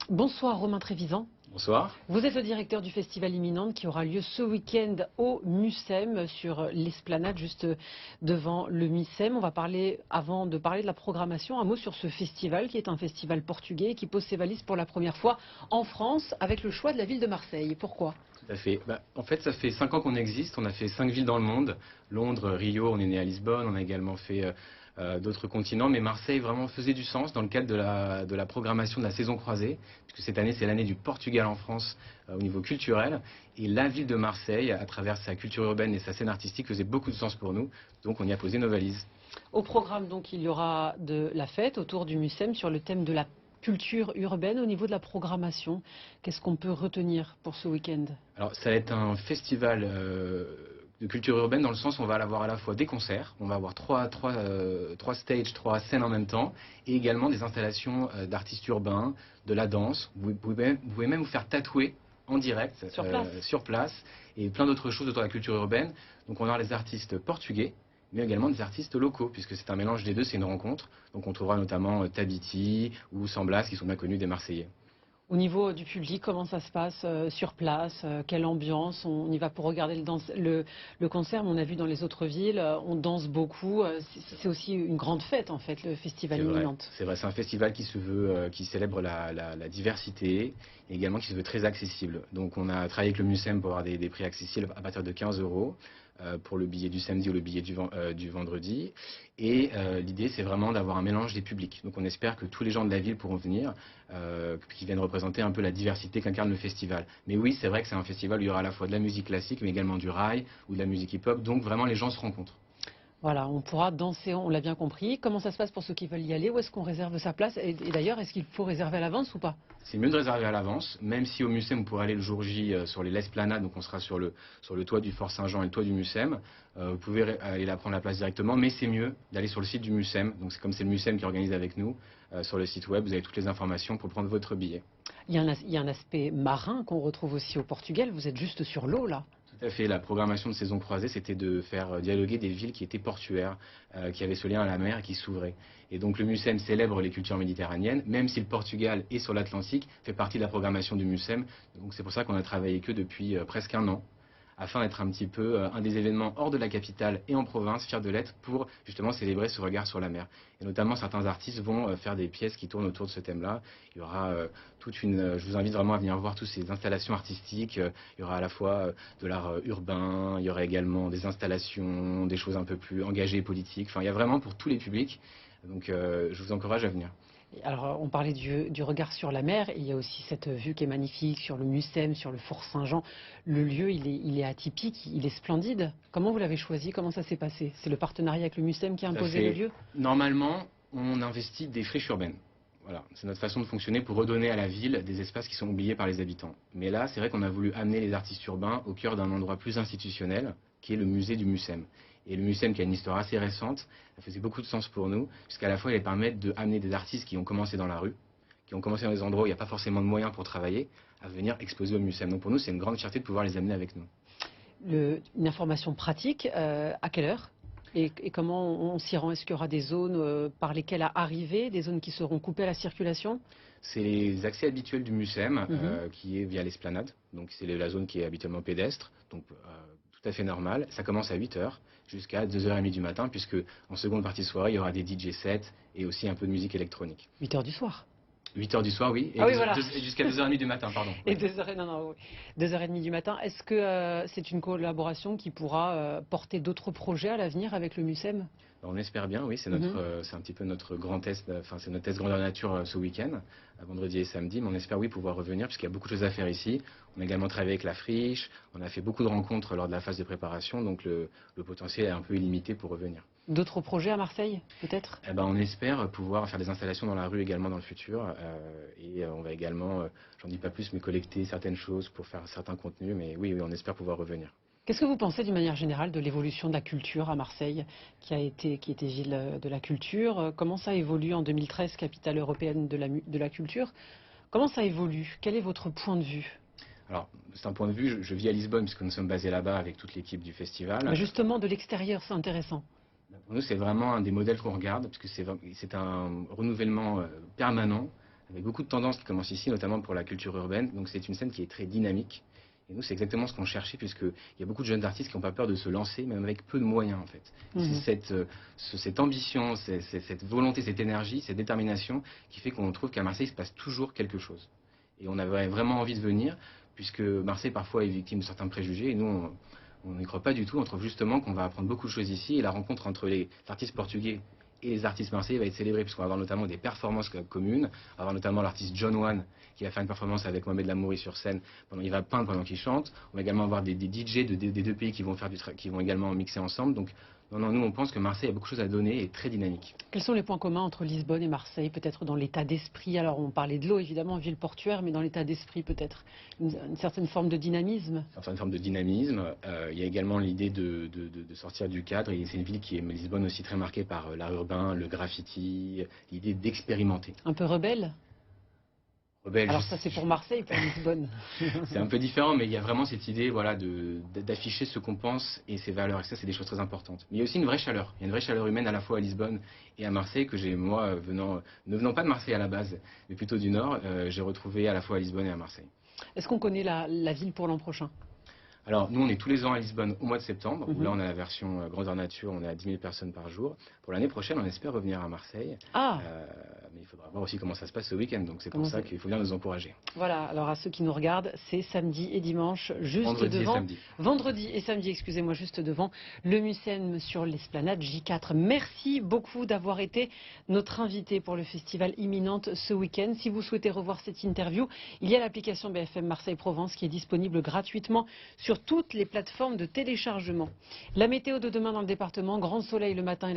Bonsoir Romain Trévisan. Bonsoir. Vous êtes le directeur du festival Imminente qui aura lieu ce week-end au Mucem sur l'esplanade juste devant le Mucem. On va parler, avant de parler de la programmation, un mot sur ce festival qui est un festival portugais qui pose ses valises pour la première fois en France avec le choix de la ville de Marseille. Pourquoi ? Tout à fait. En fait, ça fait 5 ans qu'on existe. On a fait 5 villes dans le monde. Londres, Rio, on est né à Lisbonne. On a également fait d'autres continents. Mais Marseille vraiment faisait du sens dans le cadre de la programmation de la saison croisée. Puisque cette année, c'est l'année du Portugal en France au niveau culturel. Et la ville de Marseille, à travers sa culture urbaine et sa scène artistique, faisait beaucoup de sens pour nous. Donc on y a posé nos valises. Au programme, donc, il y aura de la fête autour du Mucem sur le thème de la culture urbaine. Au niveau de la programmation, qu'est-ce qu'on peut retenir pour ce week-end ? Alors, ça va être un festival de culture urbaine dans le sens où on va avoir à la fois des concerts, on va avoir trois stages, 3 scènes en même temps, et également des installations d'artistes urbains, de la danse. Vous pouvez même vous faire tatouer en direct, sur place, et plein d'autres choses autour de la culture urbaine. Donc on aura les artistes portugais, mais également des artistes locaux, puisque c'est un mélange des deux, c'est une rencontre. Donc on trouvera notamment Tabiti ou Samblas, qui sont bien connus des Marseillais. Au niveau du public, comment ça se passe sur place? Quelle ambiance? On y va pour regarder le concert, mais on a vu dans les autres villes, on danse beaucoup. C'est aussi une grande fête, en fait, le festival Imminente. C'est vrai, c'est un festival qui se veut, qui célèbre la diversité et également qui se veut très accessible. Donc on a travaillé avec le Mucem pour avoir des prix accessibles à partir de 15 € pour le billet du samedi ou le billet du vendredi. Et l'idée, c'est vraiment d'avoir un mélange des publics. Donc on espère que tous les gens de la ville pourront venir, qui viennent représenter un peu la diversité qu'incarne le festival. Mais oui, c'est vrai que c'est un festival où il y aura à la fois de la musique classique, mais également du rail ou de la musique hip-hop. Donc vraiment, les gens se rencontrent. Voilà, on pourra danser, on l'a bien compris. Comment ça se passe pour ceux qui veulent y aller? Où est-ce qu'on réserve sa place? Et d'ailleurs, est-ce qu'il faut réserver à l'avance ou pas? C'est mieux de réserver à l'avance, même si au Mucem, vous pourrez aller le jour J sur l'esplanade, donc on sera sur le toit du Fort Saint-Jean et le toit du Mucem. Vous pouvez aller prendre la place directement, mais c'est mieux d'aller sur le site du Mucem. Donc c'est comme c'est le Mucem qui organise avec nous, sur le site web, vous avez toutes les informations pour prendre votre billet. Il y a un aspect marin qu'on retrouve aussi au Portugal. Vous êtes juste sur l'eau, là. Tout à fait. La programmation de saison croisée, c'était de faire dialoguer des villes qui étaient portuaires, qui avaient ce lien à la mer et qui s'ouvraient. Et donc le Mucem célèbre les cultures méditerranéennes, même si le Portugal est sur l'Atlantique, fait partie de la programmation du Mucem. Donc c'est pour ça qu'on a travaillé que depuis presque un an, afin d'être un petit peu un des événements hors de la capitale et en province, fiers de l'être, pour justement célébrer ce regard sur la mer. Et notamment, certains artistes vont faire des pièces qui tournent autour de ce thème-là. Il y aura je vous invite vraiment à venir voir toutes ces installations artistiques. Il y aura à la fois de l'art urbain, il y aura également des installations, des choses un peu plus engagées et politiques. Enfin, il y a vraiment pour tous les publics. Donc, je vous encourage à venir. Alors, on parlait du regard sur la mer, et il y a aussi cette vue qui est magnifique sur le Mucem, sur le Fort Saint-Jean. Le lieu, il est atypique, il est splendide. Comment vous l'avez choisi? Comment ça s'est passé? C'est le partenariat avec le Mucem qui a imposé le lieu? Normalement, on investit des friches urbaines. Voilà, c'est notre façon de fonctionner pour redonner à la ville des espaces qui sont oubliés par les habitants. Mais là, c'est vrai qu'on a voulu amener les artistes urbains au cœur d'un endroit plus institutionnel, qui est le musée du Mucem. Et le Mucem, qui a une histoire assez récente, ça faisait beaucoup de sens pour nous, puisqu'à la fois, il permet d'amener des artistes qui ont commencé dans la rue, qui ont commencé dans des endroits où il n'y a pas forcément de moyens pour travailler, à venir exposer au Mucem. Donc pour nous, c'est une grande fierté de pouvoir les amener avec nous. Une information pratique, à quelle heure? Et comment on s'y rend? Est-ce qu'il y aura des zones par lesquelles à arriver, des zones qui seront coupées à la circulation? C'est les accès habituels du Mucem, qui est via l'esplanade. Donc c'est la zone qui est habituellement pédestre, donc tout à fait normal. Ça commence à 8 h jusqu'à 2h30 du matin, puisque en seconde partie de soirée, il y aura des DJ sets et aussi un peu de musique électronique. 8 h du soir? 8 h du soir, oui, et, oui, voilà. jusqu'à 2h30 du matin, pardon. Et 2h30 du matin. Est-ce que c'est une collaboration qui pourra porter d'autres projets à l'avenir avec le Mucem? On espère bien, oui, c'est un petit peu notre grand test, enfin c'est notre test grandeur nature ce week-end, vendredi et samedi, mais on espère oui pouvoir revenir puisqu'il y a beaucoup de choses à faire ici. On a également travaillé avec la friche, on a fait beaucoup de rencontres lors de la phase de préparation, donc le potentiel est un peu illimité pour revenir. D'autres projets à Marseille, peut-être? On espère pouvoir faire des installations dans la rue également dans le futur, et on va également, j'en dis pas plus, mais collecter certaines choses pour faire certains contenus, mais oui, on espère pouvoir revenir. Qu'est-ce que vous pensez d'une manière générale de l'évolution de la culture à Marseille, qui était ville de la culture? Comment ça évolue en 2013, capitale européenne de la culture? Comment ça évolue? Quel est votre point de vue? Alors, c'est un point de vue, je vis à Lisbonne puisque nous sommes basés là-bas avec toute l'équipe du festival. Mais justement, de l'extérieur, c'est intéressant. Pour nous, c'est vraiment un des modèles qu'on regarde, parce que c'est un renouvellement permanent avec beaucoup de tendances qui commencent ici, notamment pour la culture urbaine. Donc c'est une scène qui est très dynamique. Et nous, c'est exactement ce qu'on cherchait, puisqu'il y a beaucoup de jeunes artistes qui n'ont pas peur de se lancer, même avec peu de moyens, en fait. Et Mhm. c'est cette ambition, cette volonté, cette énergie, cette détermination qui fait qu'on trouve qu'à Marseille, il se passe toujours quelque chose. Et on avait vraiment envie de venir, puisque Marseille, parfois, est victime de certains préjugés, et nous, on n'y croit pas du tout. On trouve justement qu'on va apprendre beaucoup de choses ici, et la rencontre entre les artistes portugais et les artistes marseillais va être célébrée, puisqu'on va avoir notamment des performances communes, on va avoir notamment l'artiste John One, qui va faire une performance avec Mohamed Lamouri sur scène, il va peindre pendant qu'il chante. On va également avoir des DJ des deux pays qui vont, qui vont également mixer ensemble. Donc non, nous on pense que Marseille a beaucoup de choses à donner et est très dynamique. Quels sont les points communs entre Lisbonne et Marseille, peut-être dans l'état d'esprit? Alors on parlait de l'eau évidemment, ville portuaire, mais dans l'état d'esprit peut-être une certaine forme de dynamisme. Une certaine forme de dynamisme. Il y a également l'idée de sortir du cadre. Et c'est une ville qui est, Lisbonne, aussi très marquée par l'art urbain, le graffiti, l'idée d'expérimenter. Un peu rebelle? Rebelle, Alors ça c'est pour Marseille, pour Lisbonne. c'est un peu différent, mais il y a vraiment cette idée, voilà, d'afficher ce qu'on pense et ses valeurs. Et ça, c'est des choses très importantes. Mais il y a aussi une vraie chaleur. Il y a une vraie chaleur humaine à la fois à Lisbonne et à Marseille que j'ai, moi, ne venant pas de Marseille à la base, mais plutôt du Nord, j'ai retrouvé à la fois à Lisbonne et à Marseille. Est-ce qu'on connaît la ville pour l'an prochain? Alors, nous, on est tous les ans à Lisbonne au mois de septembre, où Mhm. là, on a la version grandeur nature, on est à 10 000 personnes par jour. Pour l'année prochaine, on espère revenir à Marseille. Ah, Mais il faudra voir aussi comment ça se passe ce week-end. Donc, c'est pour comment ça ça- qu'il faut bien nous encourager. voilà, alors à ceux qui nous regardent, c'est samedi et dimanche, juste Vendredi et devant, samedi. vendredi et samedi, excusez-moi, juste devant le Mucem sur l'esplanade J4. Merci beaucoup d'avoir été notre invité pour le festival Imminente ce week-end. Si vous souhaitez revoir cette interview, il y a l'application BFM Marseille Provence qui est disponible gratuitement sur toutes les plateformes de téléchargement. La météo de demain dans le département, grand soleil le matin et